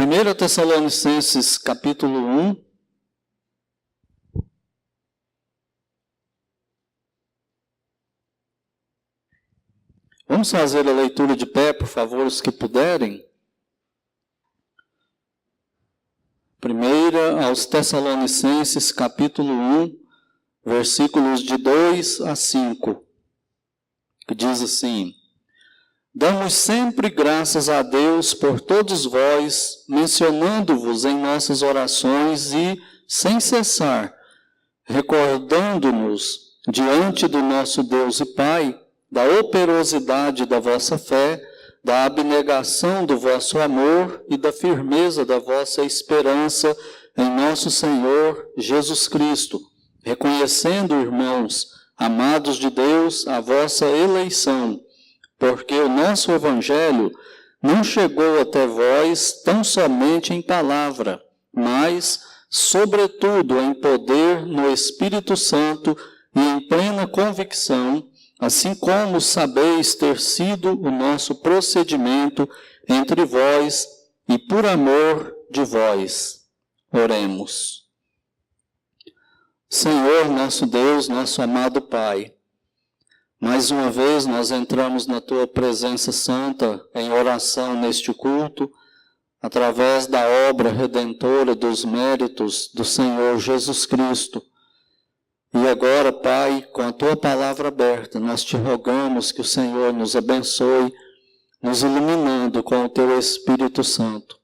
1 Tessalonicenses capítulo 1. Vamos fazer a leitura de pé, por favor, os que puderem. 1 aos Tessalonicenses capítulo 1, versículos de 2 a 5, que diz assim: Damos sempre graças a Deus por todos vós, mencionando-vos em nossas orações e, sem cessar, recordando-nos diante do nosso Deus e Pai, da operosidade da vossa fé, da abnegação do vosso amor e da firmeza da vossa esperança em nosso Senhor Jesus Cristo, reconhecendo, irmãos, amados de Deus, a vossa eleição, porque o nosso Evangelho não chegou até vós tão somente em palavra, mas, sobretudo, em poder no Espírito Santo e em plena convicção, assim como sabeis ter sido o nosso procedimento entre vós e por amor de vós. Oremos. Senhor, nosso Deus, nosso amado Pai, mais uma vez nós entramos na Tua presença santa em oração neste culto, através da obra redentora dos méritos do Senhor Jesus Cristo. E agora, Pai, com a Tua palavra aberta, nós te rogamos que o Senhor nos abençoe, nos iluminando com o Teu Espírito Santo.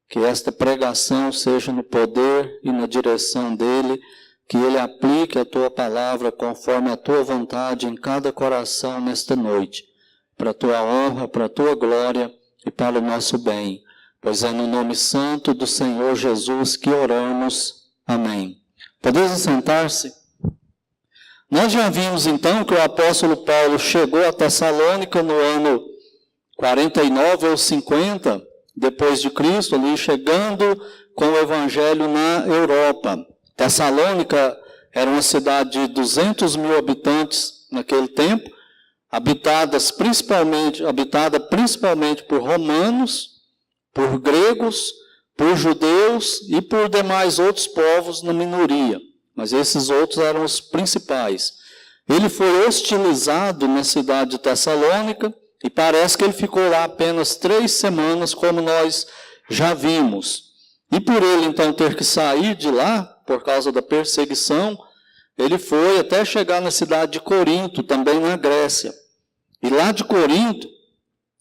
Que esta pregação seja no poder e na direção dEle, que Ele aplique a Tua palavra conforme a Tua vontade em cada coração nesta noite, para a Tua honra, para a Tua glória e para o nosso bem. Pois é no nome santo do Senhor Jesus que oramos. Amém. Podemos assentar-se? Nós já vimos então que o apóstolo Paulo chegou a Tessalônica no ano 49 ou 50 depois de Cristo, ali chegando com o evangelho na Europa. Tessalônica era uma cidade de 200 mil habitantes naquele tempo, habitada principalmente por romanos, por gregos, por judeus e por demais outros povos na minoria. Mas esses outros eram os principais. Ele foi hostilizado na cidade de Tessalônica e parece que ele ficou lá apenas 3 semanas, como nós já vimos. E por ele então ter que sair de lá, por causa da perseguição, ele foi até chegar na cidade de Corinto, também na Grécia. E lá de Corinto,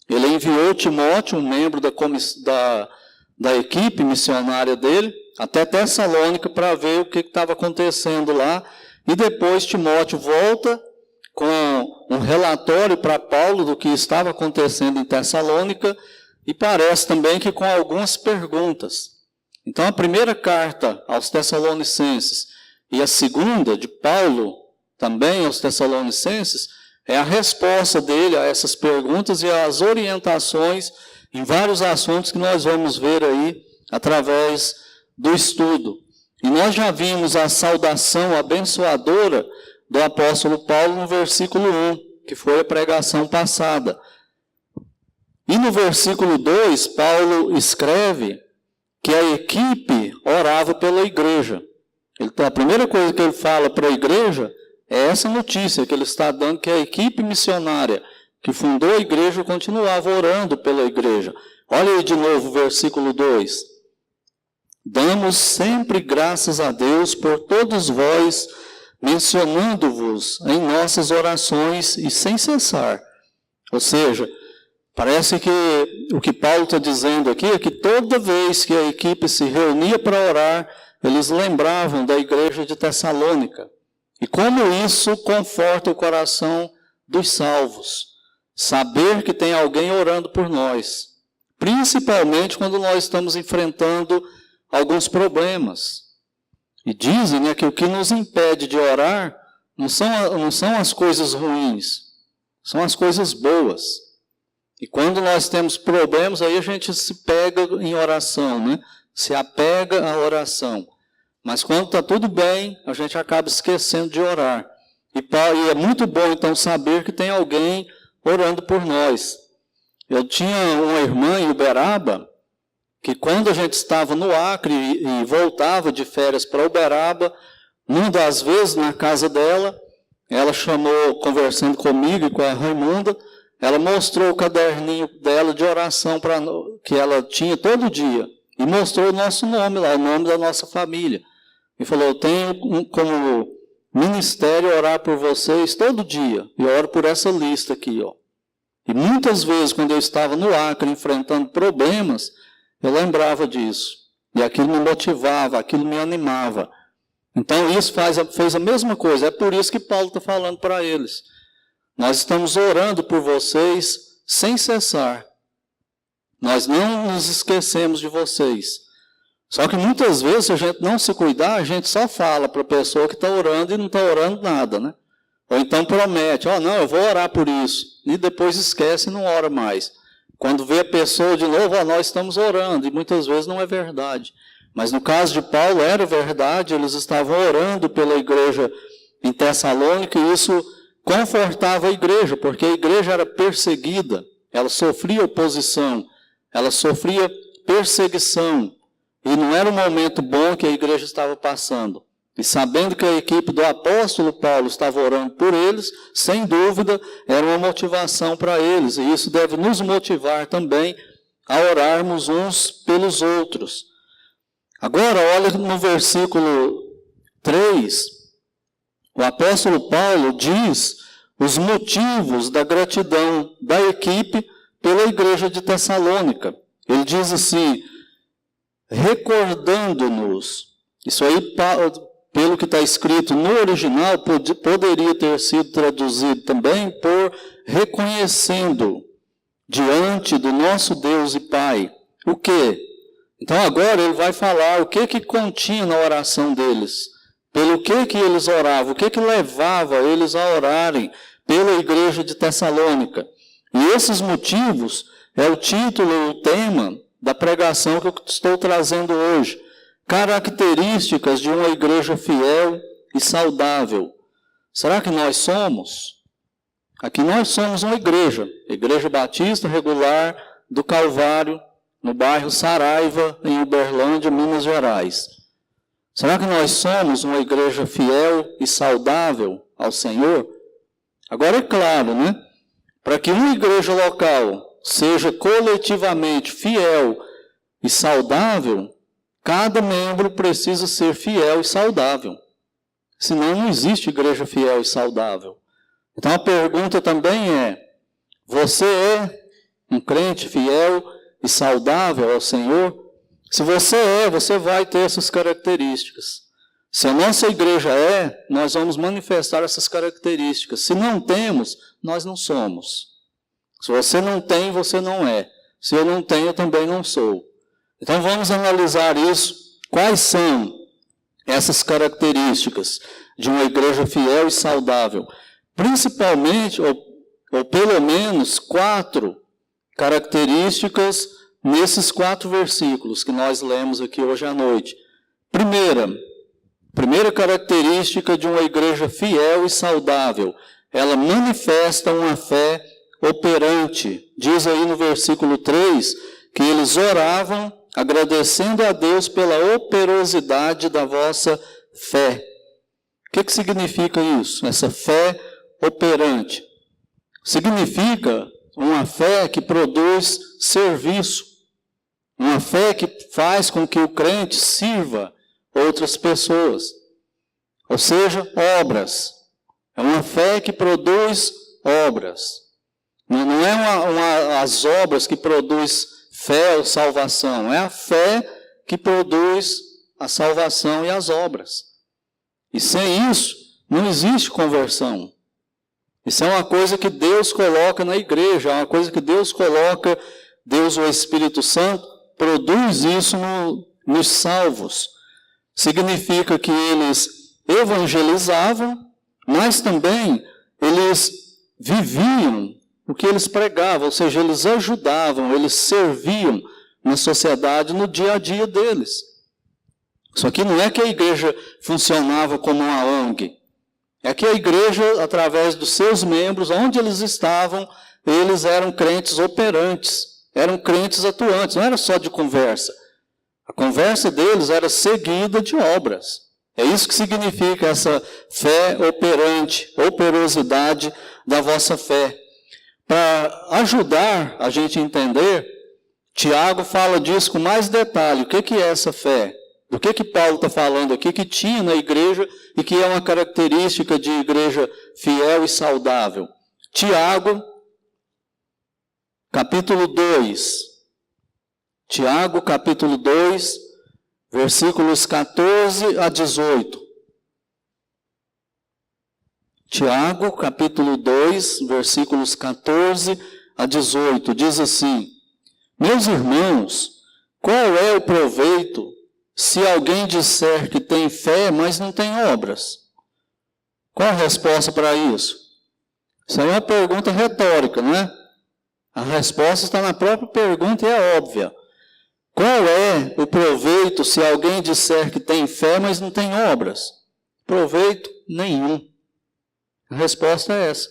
ele enviou Timóteo, um membro da equipe missionária dele, até Tessalônica para ver o que estava acontecendo lá. E depois Timóteo volta com um relatório para Paulo do que estava acontecendo em Tessalônica e parece também que com algumas perguntas. Então a primeira carta aos Tessalonicenses e a segunda de Paulo também aos Tessalonicenses é a resposta dele a essas perguntas e as orientações em vários assuntos que nós vamos ver aí através do estudo. E nós já vimos a saudação abençoadora do apóstolo Paulo no versículo 1, que foi a pregação passada. E no versículo 2, Paulo escreve que a equipe orava pela igreja. A primeira coisa que ele fala para a igreja é essa notícia que ele está dando, que a equipe missionária que fundou a igreja continuava orando pela igreja. Olha aí de novo o versículo 2. Damos sempre graças a Deus por todos vós, mencionando-vos em nossas orações e sem cessar. Ou seja, parece que o que Paulo está dizendo aqui é que toda vez que a equipe se reunia para orar, eles lembravam da igreja de Tessalônica. E como isso conforta o coração dos salvos. Saber que tem alguém orando por nós. Principalmente quando nós estamos enfrentando alguns problemas. E dizem que o que nos impede de orar não são as coisas ruins, são as coisas boas. E quando nós temos problemas, aí a gente se pega em oração, se apega à oração. Mas quando está tudo bem, a gente acaba esquecendo de orar. E é muito bom, então, saber que tem alguém orando por nós. Eu tinha uma irmã em Uberaba, que quando a gente estava no Acre e voltava de férias para Uberaba, numa das vezes na casa dela, ela chamou, conversando comigo e com a Raimunda, ela mostrou o caderninho dela de oração que ela tinha todo dia, e mostrou o nosso nome lá, o nome da nossa família. E falou, eu tenho como ministério orar por vocês todo dia, e oro por essa lista aqui, ó. E muitas vezes, quando eu estava no Acre, enfrentando problemas, eu lembrava disso. E aquilo me motivava, aquilo me animava. Então, isso fez a mesma coisa. É por isso que Paulo está falando para eles. Nós estamos orando por vocês sem cessar. Nós não nos esquecemos de vocês. Só que muitas vezes, se a gente não se cuidar, a gente só fala para a pessoa que está orando e não está orando nada, né? Ou então promete, não, eu vou orar por isso. E depois esquece e não ora mais. Quando vê a pessoa de novo, nós estamos orando. E muitas vezes não é verdade. Mas no caso de Paulo era verdade, eles estavam orando pela igreja em Tessalônica e isso confortava a igreja, porque a igreja era perseguida, ela sofria oposição, ela sofria perseguição. E não era um momento bom que a igreja estava passando. E sabendo que a equipe do apóstolo Paulo estava orando por eles, sem dúvida, era uma motivação para eles. E isso deve nos motivar também a orarmos uns pelos outros. Agora, olha no versículo 3, o apóstolo Paulo diz os motivos da gratidão da equipe pela igreja de Tessalônica. Ele diz assim, recordando-nos, isso aí, pelo que está escrito no original, poderia ter sido traduzido também por reconhecendo diante do nosso Deus e Pai. O quê? Então agora ele vai falar o que continha na oração deles, pelo que eles oravam, o que levava eles a orarem pela igreja de Tessalônica. E esses motivos é o título, o tema da pregação que eu estou trazendo hoje. Características de uma igreja fiel e saudável. Será que nós somos? Aqui nós somos uma igreja batista regular do Calvário, no bairro Saraiva, em Uberlândia, Minas Gerais. Será que nós somos uma igreja fiel e saudável ao Senhor? Agora é claro, né? Para que uma igreja local seja coletivamente fiel e saudável, cada membro precisa ser fiel e saudável. Senão não existe igreja fiel e saudável. Então a pergunta também é, você é um crente fiel e saudável ao Senhor? Se você você vai ter essas características. Se a nossa igreja nós vamos manifestar essas características. Se não temos, nós não somos. Se você não tem, você não é. Se eu não tenho, eu também não sou. Então vamos analisar isso. Quais são essas características de uma igreja fiel e saudável? Principalmente, ou pelo menos 4 características nesses 4 versículos que nós lemos aqui hoje à noite. Primeira característica de uma igreja fiel e saudável, ela manifesta uma fé operante. Diz aí no versículo 3 que eles oravam agradecendo a Deus pela operosidade da vossa fé. O que significa isso? Essa fé operante. Significa uma fé que produz serviço. Uma fé que faz com que o crente sirva outras pessoas. Ou seja, obras. É uma fé que produz obras. Não é as obras que produz fé ou salvação. É a fé que produz a salvação e as obras. E sem isso, não existe conversão. Isso é uma coisa que Deus coloca na igreja, é uma coisa que Deus coloca, Deus, o Espírito Santo, produz isso nos salvos. Significa que eles evangelizavam, mas também eles viviam o que eles pregavam, ou seja, eles ajudavam, eles serviam na sociedade no dia a dia deles. Só que não é que a igreja funcionava como uma ONG. É que a igreja, através dos seus membros, onde eles estavam, eles eram crentes operantes, eram crentes atuantes, não era só de conversa. A conversa deles era seguida de obras. É isso que significa essa fé operante, operosidade da vossa fé. Para ajudar a gente a entender, Tiago fala disso com mais detalhe. O que é essa fé? Do que Paulo está falando aqui, que tinha na igreja e que é uma característica de igreja fiel e saudável. Tiago, capítulo 2. Tiago, capítulo 2, versículos 14 a 18. Tiago, capítulo 2, versículos 14 a 18, diz assim: Meus irmãos, qual é o proveito se alguém disser que tem fé, mas não tem obras? Qual a resposta para isso? Isso aí é uma pergunta retórica, não é? A resposta está na própria pergunta e é óbvia. Qual é o proveito se alguém disser que tem fé, mas não tem obras? Proveito nenhum. A resposta é essa.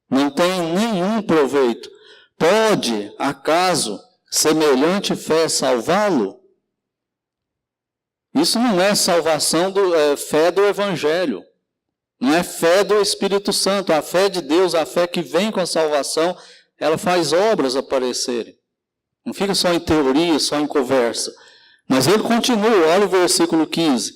Não tem nenhum proveito. Pode, acaso, semelhante fé salvá-lo? Isso não é salvação, fé do Evangelho. Não é fé do Espírito Santo. A fé de Deus, a fé que vem com a salvação, ela faz obras aparecerem. Não fica só em teoria, só em conversa. Mas ele continua, olha o versículo 15.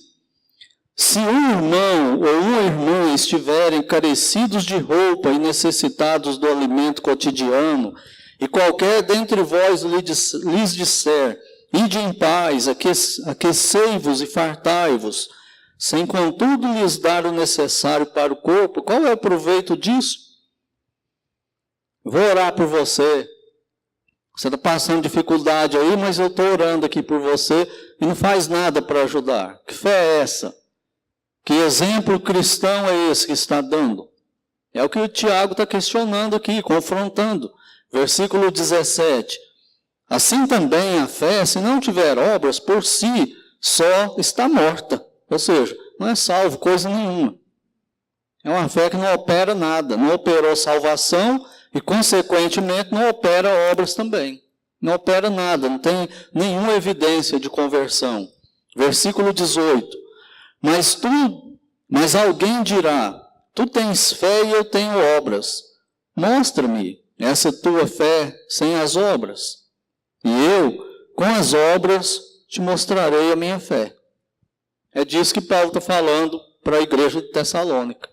Se um irmão ou uma irmã estiverem carecidos de roupa e necessitados do alimento cotidiano, e qualquer dentre vós lhes disser, ide em paz, aquecei-vos e fartai-vos, sem contudo lhes dar o necessário para o corpo, qual é o proveito disso? Vou orar por você. Você está passando dificuldade aí, mas eu estou orando aqui por você e não faz nada para ajudar. Que fé é essa? Que exemplo cristão é esse que está dando? É o que o Tiago está questionando aqui, confrontando. Versículo 17. Assim também a fé, se não tiver obras, por si só está morta. Ou seja, não é salvo coisa nenhuma. É uma fé que não opera nada, não operou salvação e, consequentemente, não opera obras também. Não opera nada, não tem nenhuma evidência de conversão. Versículo 18. Mas alguém dirá, tu tens fé e eu tenho obras. Mostra-me essa tua fé sem as obras. E eu, com as obras, te mostrarei a minha fé. É disso que Paulo está falando para a igreja de Tessalônica.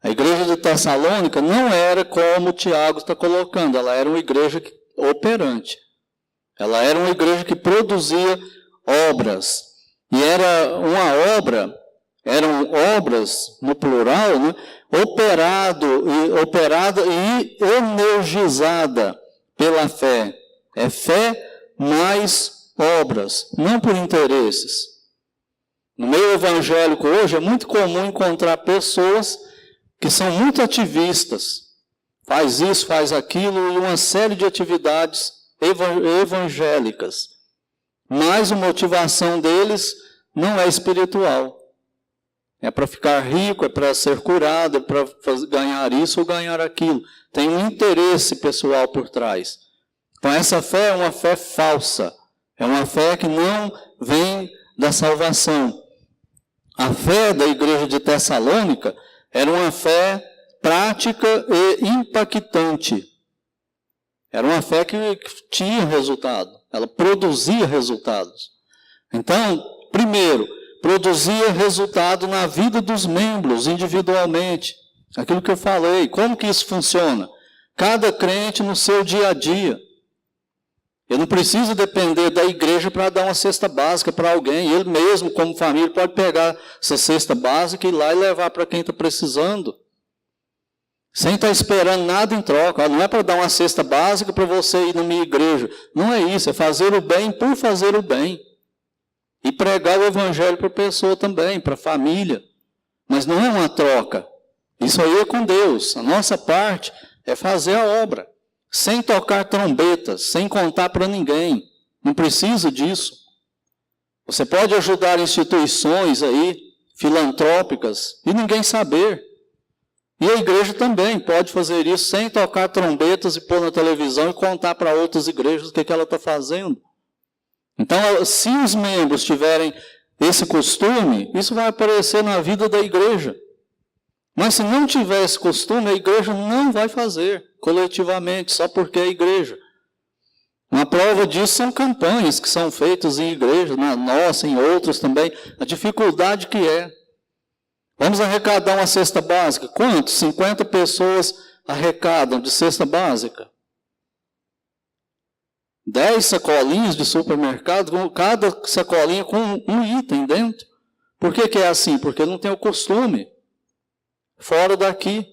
A igreja de Tessalônica não era como o Tiago está colocando, ela era uma igreja operante. Ela era uma igreja que produzia obras. E era uma obra, eram obras, no plural, né, operada e energizada pela fé. É fé mais obras, não por interesses. No meio evangélico hoje é muito comum encontrar pessoas que são muito ativistas. Faz isso, faz aquilo e uma série de atividades evangélicas. Mas a motivação deles não é espiritual. É para ficar rico, é para ser curado, é para ganhar isso ou ganhar aquilo. Tem um interesse pessoal por trás. Então essa fé é uma fé falsa. É uma fé que não vem da salvação. A fé da igreja de Tessalônica era uma fé prática e impactante. Era uma fé que tinha resultado. Ela produzia resultados. Então, primeiro, produzia resultado na vida dos membros, individualmente. Aquilo que eu falei. Como que isso funciona? Cada crente no seu dia a dia. Eu não preciso depender da igreja para dar uma cesta básica para alguém. Ele mesmo, como família, pode pegar essa cesta básica e ir lá e levar para quem está precisando. Sem estar esperando nada em troca. Não é para dar uma cesta básica para você ir na minha igreja. Não é isso, é fazer o bem por fazer o bem. E pregar o evangelho para a pessoa também, para a família. Mas não é uma troca. Isso aí é com Deus. A nossa parte é fazer a obra. Sem tocar trombetas, sem contar para ninguém. Não precisa disso. Você pode ajudar instituições aí, filantrópicas, e ninguém saber. E a igreja também pode fazer isso sem tocar trombetas e pôr na televisão e contar para outras igrejas o que ela está fazendo. Então, se os membros tiverem esse costume, isso vai aparecer na vida da igreja. Mas se não tiver esse costume, a igreja não vai fazer coletivamente, só porque é igreja. Uma prova disso são campanhas que são feitas em igrejas, na nossa, em outras também. A dificuldade que é. Vamos arrecadar uma cesta básica. Quanto? 50 pessoas arrecadam de cesta básica. 10 sacolinhas de supermercado, cada sacolinha com um item dentro. Por que é assim? Porque não tem o costume. Fora daqui.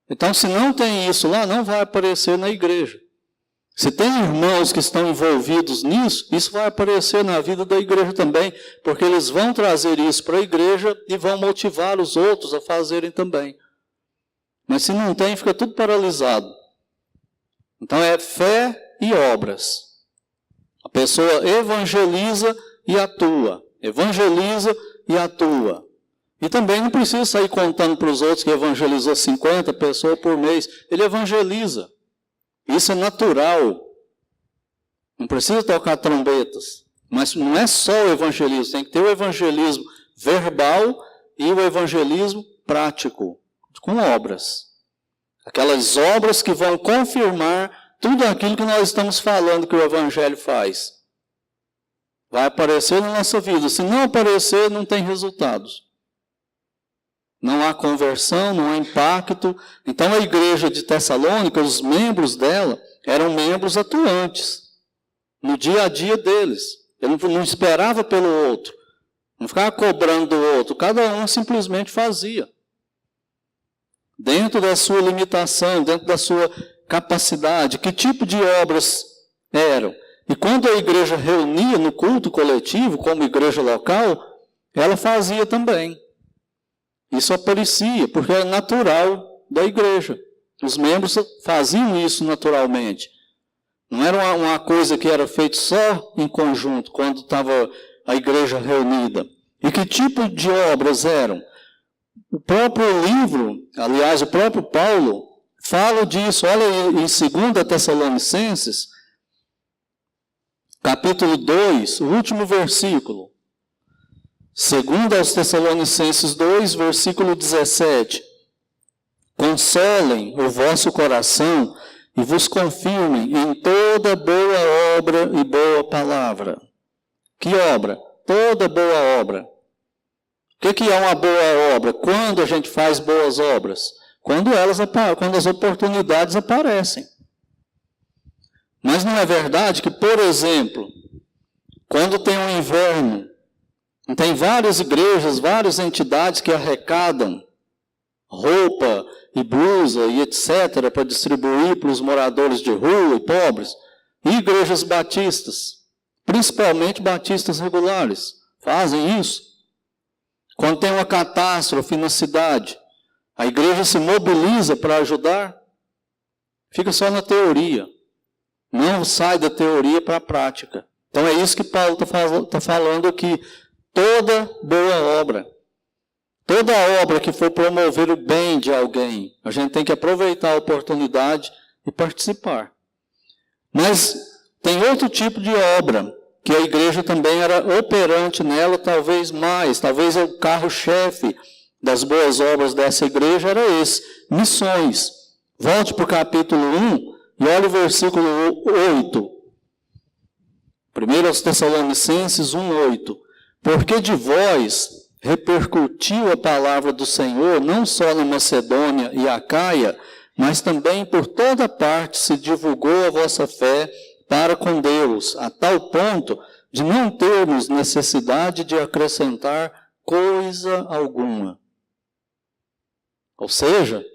Então, se não tem isso lá, não vai aparecer na igreja. Se tem irmãos que estão envolvidos nisso, isso vai aparecer na vida da igreja também, porque eles vão trazer isso para a igreja e vão motivar os outros a fazerem também. Mas se não tem, fica tudo paralisado. Então é fé e obras. A pessoa evangeliza e atua. Evangeliza e atua. E também não precisa sair contando para os outros que evangelizou 50 pessoas por mês. Ele evangeliza. Isso é natural. Não precisa tocar trombetas. Mas não é só o evangelismo. Tem que ter o evangelismo verbal e o evangelismo prático, com obras. Aquelas obras que vão confirmar tudo aquilo que nós estamos falando que o evangelho faz. Vai aparecer na nossa vida. Se não aparecer, não tem resultados. Não há conversão, não há impacto. Então a igreja de Tessalônica, os membros dela, eram membros atuantes. No dia a dia deles. Ele não esperava pelo outro. Não ficava cobrando do outro. Cada um simplesmente fazia. Dentro da sua limitação, dentro da sua capacidade. Que tipo de obras eram? E quando a igreja reunia no culto coletivo, como igreja local, ela fazia também. Isso aparecia, porque é natural da igreja. Os membros faziam isso naturalmente. Não era uma coisa que era feita só em conjunto, quando estava a igreja reunida. E que tipo de obras eram? O próprio livro, aliás, o próprio Paulo, fala disso. Olha em 2 Tessalonicenses, capítulo 2, o último versículo. 2 Tessalonicenses 2, versículo 17. Consolem o vosso coração e vos confirmem em toda boa obra e boa palavra. Que obra? Toda boa obra. O que é uma boa obra? Quando a gente faz boas obras? Quando as oportunidades aparecem. Mas não é verdade que, por exemplo, quando tem um inverno, tem várias igrejas, várias entidades que arrecadam roupa e blusa e etc. para distribuir para os moradores de rua e pobres. E igrejas batistas, principalmente batistas regulares, fazem isso. Quando tem uma catástrofe na cidade, a igreja se mobiliza para ajudar. Fica só na teoria. Não sai da teoria para a prática. Então é isso que Paulo está falando aqui. Toda boa obra, toda obra que for promover o bem de alguém, a gente tem que aproveitar a oportunidade e participar. Mas tem outro tipo de obra, que a igreja também era operante nela, talvez mais, talvez o carro-chefe das boas obras dessa igreja era esse, missões. Volte para o capítulo 1 e olha o versículo 8. 1 Tessalonicenses 1:8. Porque de vós repercutiu a palavra do Senhor, não só na Macedônia e Acaia, mas também por toda parte se divulgou a vossa fé para com Deus, a tal ponto de não termos necessidade de acrescentar coisa alguma. Ou seja,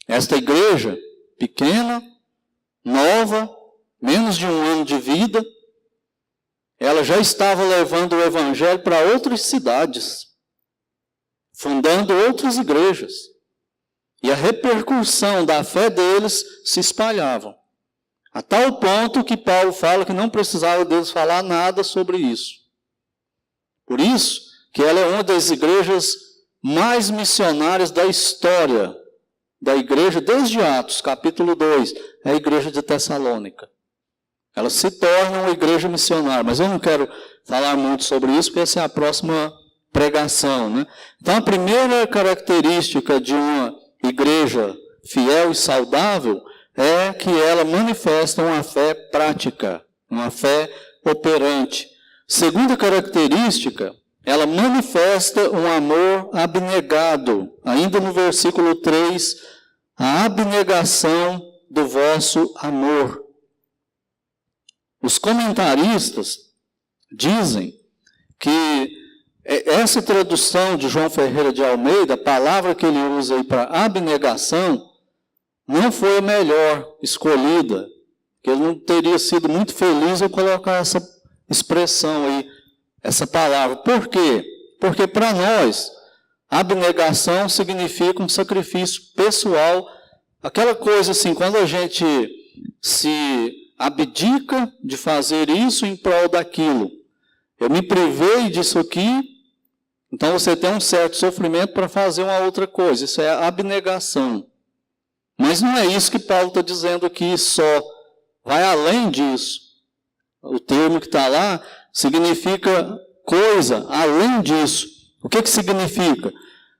esta igreja pequena, nova, menos de um ano de vida, ela já estava levando o evangelho para outras cidades, fundando outras igrejas. E a repercussão da fé deles se espalhava. A tal ponto que Paulo fala que não precisava deles falar nada sobre isso. Por isso que ela é uma das igrejas mais missionárias da história da igreja, desde Atos, capítulo 2, é a igreja de Tessalônica. Ela se torna uma igreja missionária. Mas eu não quero falar muito sobre isso, porque essa é a próxima pregação, né? Então, a primeira característica de uma igreja fiel e saudável é que ela manifesta uma fé prática, uma fé operante. Segunda característica, ela manifesta um amor abnegado. Ainda no versículo 3, a abnegação do vosso amor. Os comentaristas dizem que essa tradução de João Ferreira de Almeida, a palavra que ele usa aí para abnegação, não foi a melhor escolhida, que ele não teria sido muito feliz ao colocar essa expressão aí, essa palavra. Por quê? Porque para nós, abnegação significa um sacrifício pessoal, aquela coisa assim, quando a gente se abdica de fazer isso em prol daquilo. Eu me privei disso aqui, então você tem um certo sofrimento para fazer uma outra coisa. Isso é abnegação. Mas não é isso que Paulo está dizendo aqui só. Vai além disso. O termo que está lá significa coisa além disso. O que significa?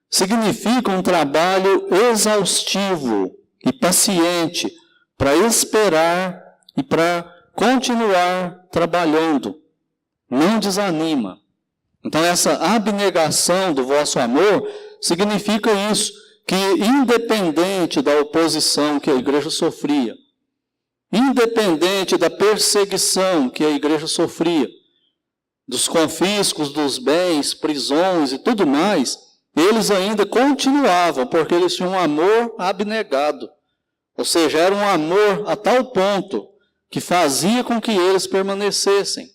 Significa um trabalho exaustivo e paciente para esperar e para continuar trabalhando. Não desanima. Então, essa abnegação do vosso amor significa isso, que independente da oposição que a igreja sofria, independente da perseguição que a igreja sofria, dos confiscos dos bens, prisões e tudo mais, eles ainda continuavam, porque eles tinham um amor abnegado. Ou seja, era um amor a tal ponto que fazia com que eles permanecessem.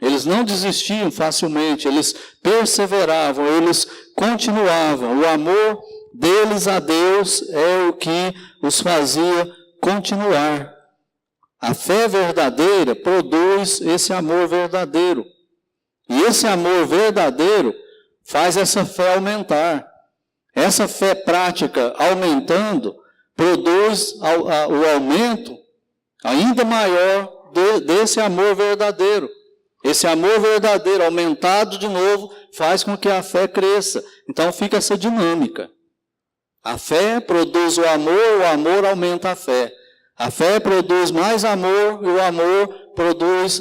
Eles não desistiam facilmente, eles perseveravam, eles continuavam. O amor deles a Deus é o que os fazia continuar. A fé verdadeira produz esse amor verdadeiro. E esse amor verdadeiro faz essa fé aumentar. Essa fé prática aumentando produz o aumento ainda maior desse amor verdadeiro. Esse amor verdadeiro aumentado de novo faz com que a fé cresça. Então fica essa dinâmica. A fé produz o amor aumenta a fé. A fé produz mais amor e o amor produz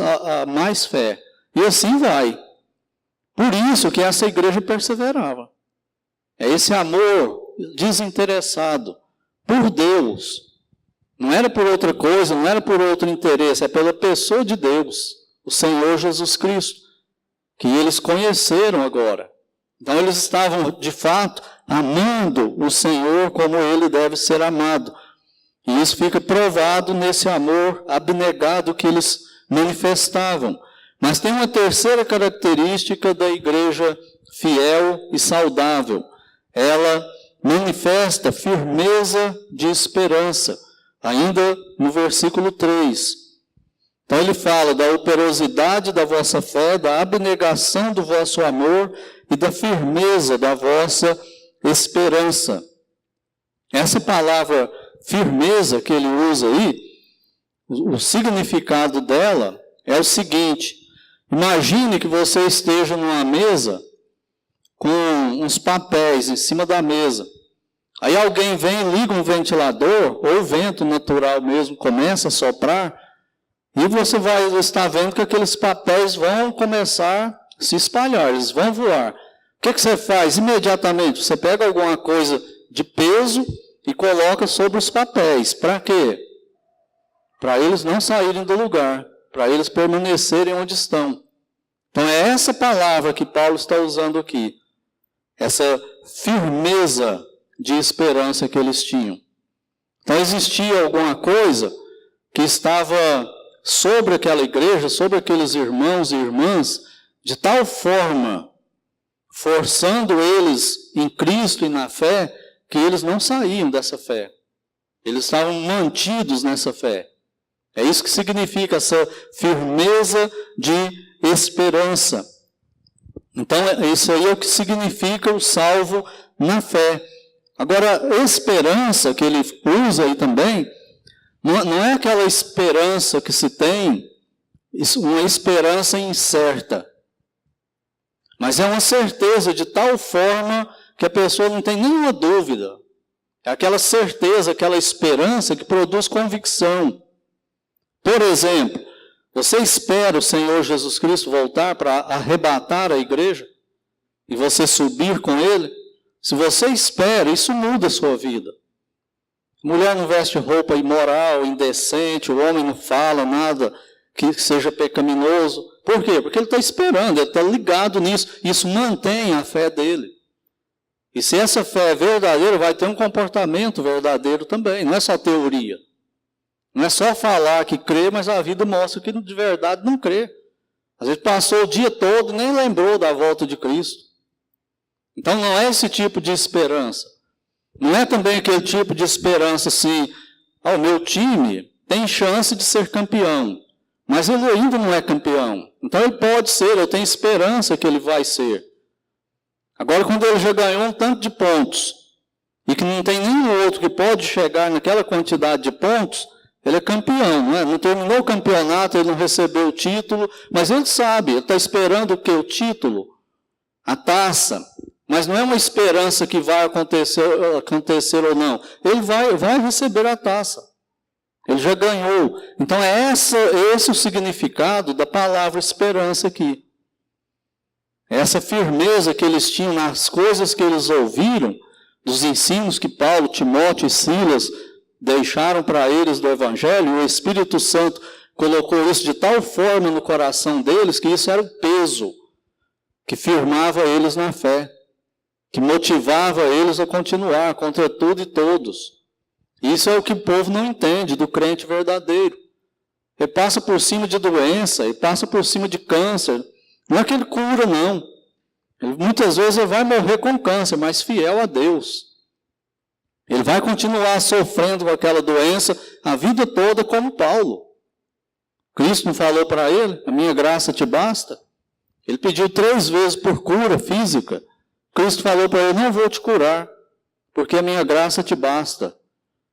mais fé. E assim vai. Por isso que essa igreja perseverava. É esse amor desinteressado por Deus. Não era por outra coisa, não era por outro interesse, é pela pessoa de Deus. O Senhor Jesus Cristo, que eles conheceram agora. Então eles estavam, de fato, amando o Senhor como Ele deve ser amado. E isso fica provado nesse amor abnegado que eles manifestavam. Mas tem uma terceira característica da igreja fiel e saudável. Ela manifesta firmeza de esperança, ainda no versículo 3. Então ele fala da operosidade da vossa fé, da abnegação do vosso amor e da firmeza da vossa esperança. Essa palavra firmeza que ele usa aí, o significado dela é o seguinte: imagine que você esteja numa mesa com uns papéis em cima da mesa. Aí alguém vem, liga um ventilador, ou o vento natural mesmo começa a soprar, e você vai estar vendo que aqueles papéis vão começar a se espalhar, eles vão voar. O que você faz? Imediatamente, você pega alguma coisa de peso e coloca sobre os papéis. Para quê? Para eles não saírem do lugar, para eles permanecerem onde estão. Então é essa palavra que Paulo está usando aqui. Essa firmeza de esperança que eles tinham. Então existia alguma coisa que estava sobre aquela igreja, sobre aqueles irmãos e irmãs, de tal forma, forçando eles em Cristo e na fé, que eles não saíam dessa fé. Eles estavam mantidos nessa fé. É isso que significa essa firmeza de esperança. Então, isso aí é o que significa o salvo na fé. Agora, a esperança que ele usa aí também, Não é aquela esperança que se tem, uma esperança incerta. Mas é uma certeza de tal forma que a pessoa não tem nenhuma dúvida. É aquela certeza, aquela esperança que produz convicção. Por exemplo, você espera o Senhor Jesus Cristo voltar para arrebatar a igreja e você subir com Ele? Se você espera, isso muda a sua vida. A mulher não veste roupa imoral, indecente, o homem não fala nada que seja pecaminoso. Por quê? Porque ele está esperando, ele está ligado nisso. Isso mantém a fé dele. E se essa fé é verdadeira, vai ter um comportamento verdadeiro também. Não é só teoria. Não é só falar que crê, mas a vida mostra que de verdade não crê. Às vezes passou o dia todo e nem lembrou da volta de Cristo. Então não é esse tipo de esperança. Não é também aquele tipo de esperança assim, o meu time tem chance de ser campeão, mas ele ainda não é campeão. Então ele pode ser, eu tenho esperança que ele vai ser. Agora, quando ele já ganhou um tanto de pontos, e que não tem nenhum outro que pode chegar naquela quantidade de pontos, ele é campeão, não é? Não terminou o campeonato, ele não recebeu o título, mas ele sabe, ele está esperando o quê? O título, a taça. Mas não é uma esperança que vai acontecer ou não. Ele vai receber a taça. Ele já ganhou. Então, esse é o significado da palavra esperança aqui. Essa firmeza que eles tinham nas coisas que eles ouviram, dos ensinos que Paulo, Timóteo e Silas deixaram para eles do Evangelho, o Espírito Santo colocou isso de tal forma no coração deles, que isso era o peso que firmava eles na fé, que motivava eles a continuar contra tudo e todos. Isso é o que o povo não entende do crente verdadeiro. Ele passa por cima de doença, ele passa por cima de câncer. Não é que ele cura, não. Muitas vezes ele vai morrer com câncer, mas fiel a Deus. Ele vai continuar sofrendo com aquela doença a vida toda como Paulo. Cristo não falou para ele, a minha graça te basta? Ele pediu 3 vezes por cura física. Cristo falou para ele, não vou te curar, porque a minha graça te basta.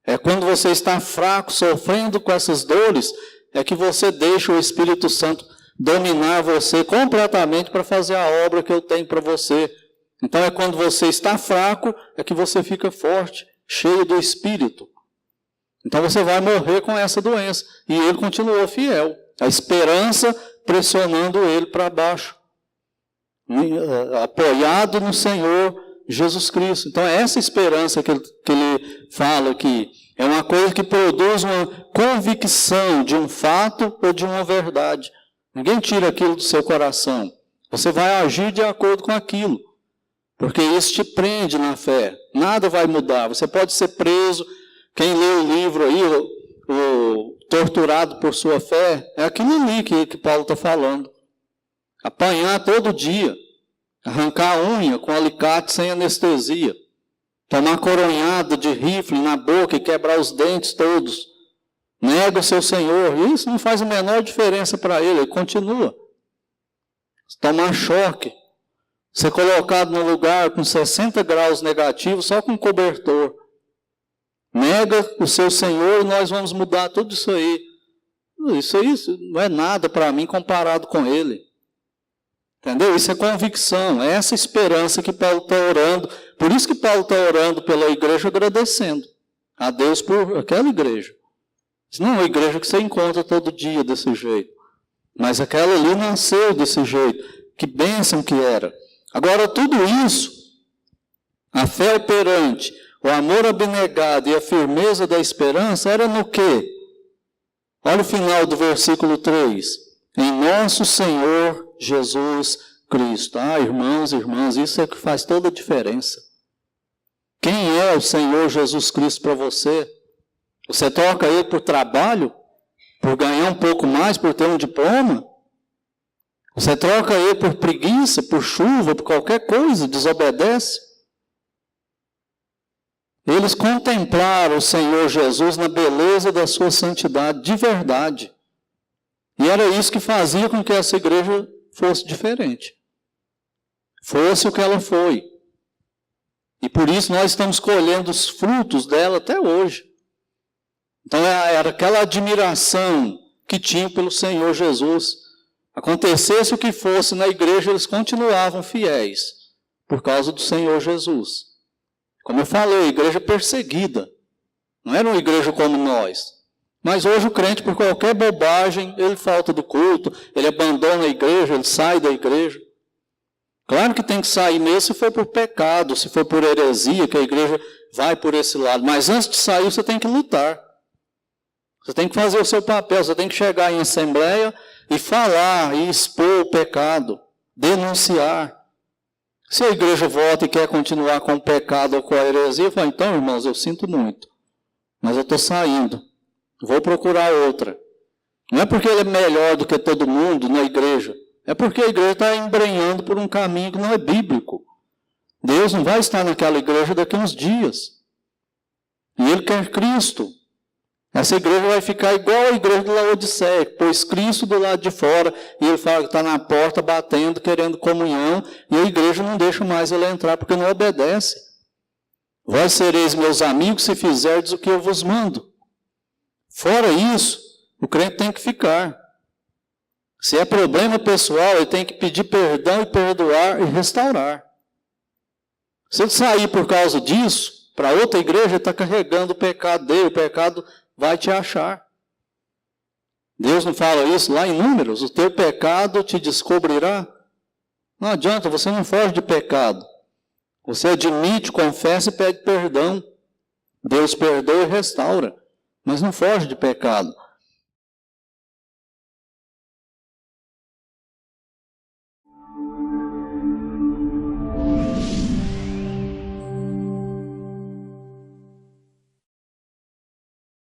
É quando você está fraco, sofrendo com essas dores, é que você deixa o Espírito Santo dominar você completamente para fazer a obra que eu tenho para você. Então é quando você está fraco, é que você fica forte, cheio do Espírito. Então você vai morrer com essa doença. E ele continuou fiel. A esperança pressionando ele para baixo. Apoiado no Senhor Jesus Cristo. Então é essa esperança que ele fala aqui. É uma coisa que produz uma convicção de um fato ou de uma verdade. Ninguém tira aquilo do seu coração. Você vai agir de acordo com aquilo. Porque isso te prende na fé. Nada vai mudar. Você pode ser preso. Quem lê o livro aí, o Torturado por Sua Fé, é aquilo ali que Paulo está falando. Apanhar todo dia. Arrancar a unha com alicate sem anestesia. Tomar coronhada de rifle na boca e quebrar os dentes todos. Nega o seu Senhor. Isso não faz a menor diferença para ele. Ele continua. Tomar choque. Ser colocado num lugar com 60 graus negativos só com cobertor. Nega o seu Senhor e nós vamos mudar tudo isso aí. Isso aí não é nada para mim comparado com ele. Entendeu? Isso é convicção. É essa esperança que Paulo está orando. Por isso que Paulo está orando pela igreja agradecendo a Deus por aquela igreja. Isso não é uma igreja que você encontra todo dia desse jeito. Mas aquela ali nasceu desse jeito. Que bênção que era. Agora, tudo isso, a fé operante, o amor abnegado e a firmeza da esperança, era no quê? Olha o final do versículo 3. Em nosso Senhor Jesus Cristo. Irmãos e irmãs, isso é que faz toda a diferença. Quem é o Senhor Jesus Cristo para você? Você troca ele por trabalho? Por ganhar um pouco mais, por ter um diploma? Você troca ele por preguiça, por chuva, por qualquer coisa, desobedece? Eles contemplaram o Senhor Jesus na beleza da sua santidade, de verdade. E era isso que fazia com que essa igreja fosse diferente. Fosse o que ela foi. E por isso nós estamos colhendo os frutos dela até hoje. Então era aquela admiração que tinham pelo Senhor Jesus. Acontecesse o que fosse na igreja, eles continuavam fiéis por causa do Senhor Jesus. Como eu falei, igreja perseguida. Não era uma igreja como nós. Mas hoje o crente, por qualquer bobagem, ele falta do culto, ele abandona a igreja, ele sai da igreja. Claro que tem que sair mesmo se for por pecado, se for por heresia, que a igreja vai por esse lado. Mas antes de sair, você tem que lutar. Você tem que fazer o seu papel, você tem que chegar em assembleia e falar, e expor o pecado, denunciar. Se a igreja volta e quer continuar com o pecado ou com a heresia, eu falo, então, irmãos, eu sinto muito, mas eu estou saindo, vou procurar outra. Não é porque ele é melhor do que todo mundo na igreja, é porque a igreja está embrenhando por um caminho que não é bíblico. Deus não vai estar naquela igreja daqui a uns dias. E Ele quer Cristo. Essa igreja vai ficar igual a igreja de Laodiceia, pôs Cristo do lado de fora, e Ele fala que está na porta batendo, querendo comunhão, e a igreja não deixa mais Ele entrar, porque não obedece. Vós sereis meus amigos se fizerdes o que eu vos mando. Fora isso, o crente tem que ficar. Se é problema pessoal, ele tem que pedir perdão e perdoar e restaurar. Se ele sair por causa disso, para outra igreja, ele está carregando o pecado dele, o pecado vai te achar. Deus não fala isso lá em Números? O teu pecado te descobrirá. Não adianta, você não foge de pecado. Você admite, confessa e pede perdão. Deus perdoa e restaura, mas não foge de pecado.